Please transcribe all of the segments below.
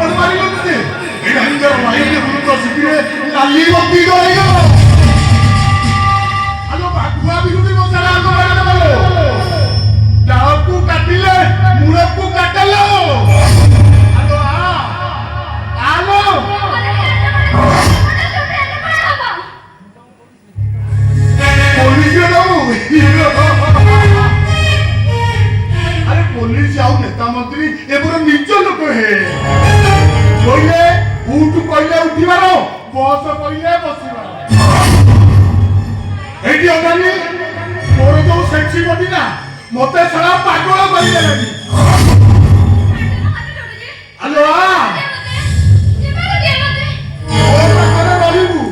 ଥାପଡ଼ ମାରିବ ତତେ ଏଇଟା ନିଜର ଭାଇରେ ଗୁରୁଙ୍କ ସିଟିରେ ଲାଲି ବତି ଗଳିବ ଆଲୋ ବାଘୁଆ ବିରୁଦ୍ଧି ମଶାଲା ଆଲୋ ଡାଳକୁ କାଟିଲେ ମୂଳକୁ କାଟଲ ଆଲୋ ଆଲୋ ପୋଲିସ अरे पुलिस आउ नेता मंत्री एबर निज लोक हे कोइले उठ कोइले उठिबार बस कोइले बसिबार एटी अगानी मोर जो सेक्सी बडी ना मते सारा पागल करि देलानी हेलो ओ पागल रहिबू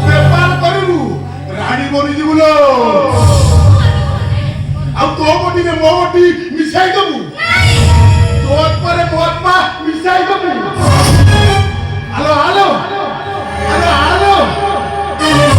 व्यापार करिबू रानी बनि जिबुलो अब तो बटी में मो बटी मिसाई दबू तोर पर मोत्मा मिसाई दबू हेलो हेलो हेलो हेलो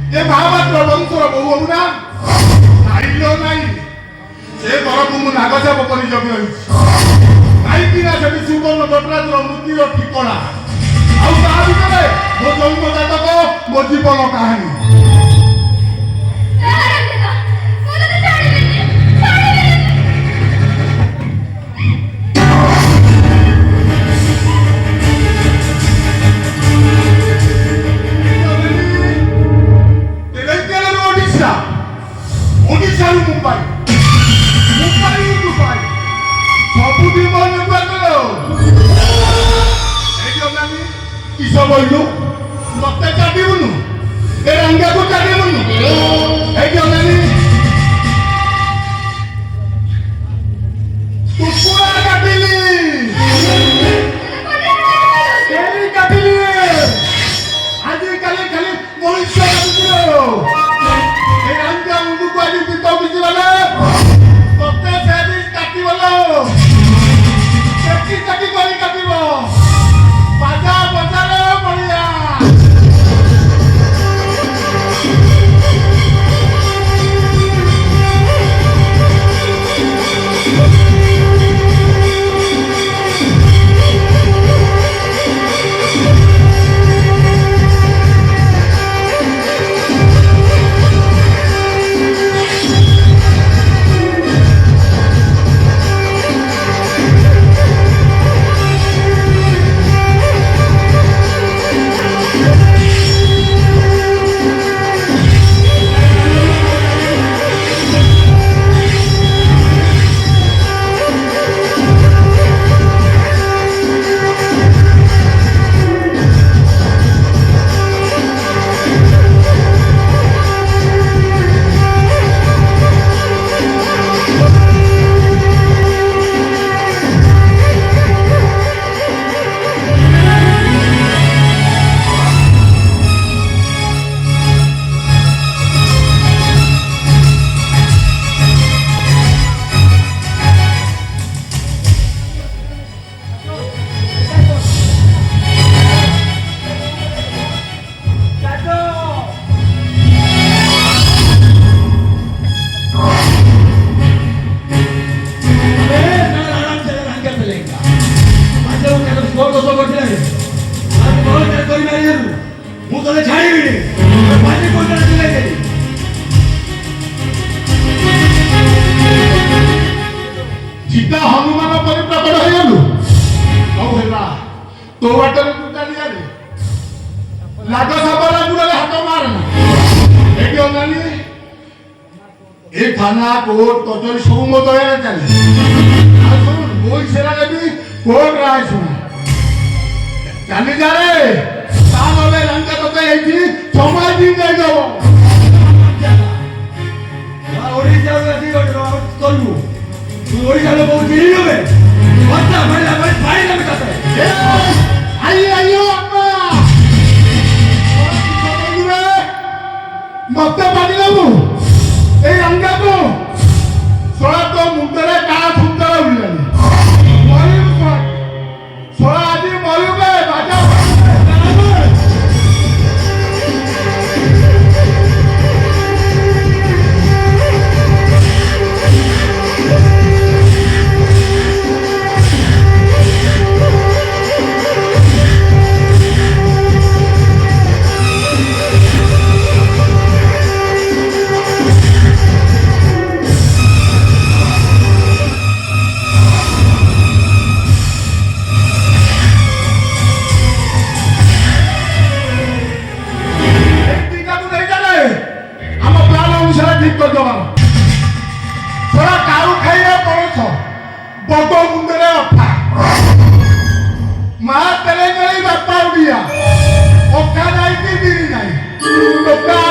ଏ ମହାପାତ୍ର ବଂଶର ବୋହୁ ହବୁ ନା ଖାଇଲ ନାହିଁ ସେ ଘରକୁ ମୁଁ ନାଗଚାପ କରି ଜମି ରହିଛି କାହିଁକି ନା ସେଠି ସୁବର୍ଣ୍ଣ ଦଟରାଜର ମୃତ୍ୟୁର ଠିକଣା ଆଉ ତା ଭିତରେ ମୋ ଜନ୍ମ ଜାତକ ମୋ ଜୀବନ କାହାଣୀ ଓଡ଼ିଶାରୁ ମୁମ୍ବାଇ ମୁମ୍ବାଇରୁ ଦୁବାଇ ସବୁଠି ମୋ ନିର୍ବାଚନ ଏଇଠି ଅନାନି କିସ କହିଲୁ ମତେ ଚାଟିବୁନୁ ଏ ରଙ୍ଗାକୁ ଚାଟିବୁନୁ ଏଇଠି ଅନାନି କୁକୁଡ଼ା କାଟିଲି କେହି କାଟିଲି ଆଜିକାଲି ଖାଲି ମଣିଷ କାଟୁଛି सीता हनुमान पर प्रकट होइलु औ हेला तो वाटर तू चालिया रे लागा साबरा गुडले हाथ मारना एटी ओनानी ए थाना कोर्ट कचहरी सब मो दया चले आ सुन बोई सेरा देबी कोर्ट राय सुन चली जा रे तानले रंगा तते एठी समय दिन जाई जाओ ओडिसा रे करलु तू ओडिसा लो बहुत गिरी होबे बच्चा भइला भाई भाई ना बेटा आई आइयो अम्मा मते पानी लेबू ए रंगा को सोळा तो मुंडरे का सुंदर उडलानी मरिबू सोळा आदि मरिबे बाजा बतो मुंडरे अफा मा तेले गई बापा उड़िया ओका नहीं की दिरी नहीं ओका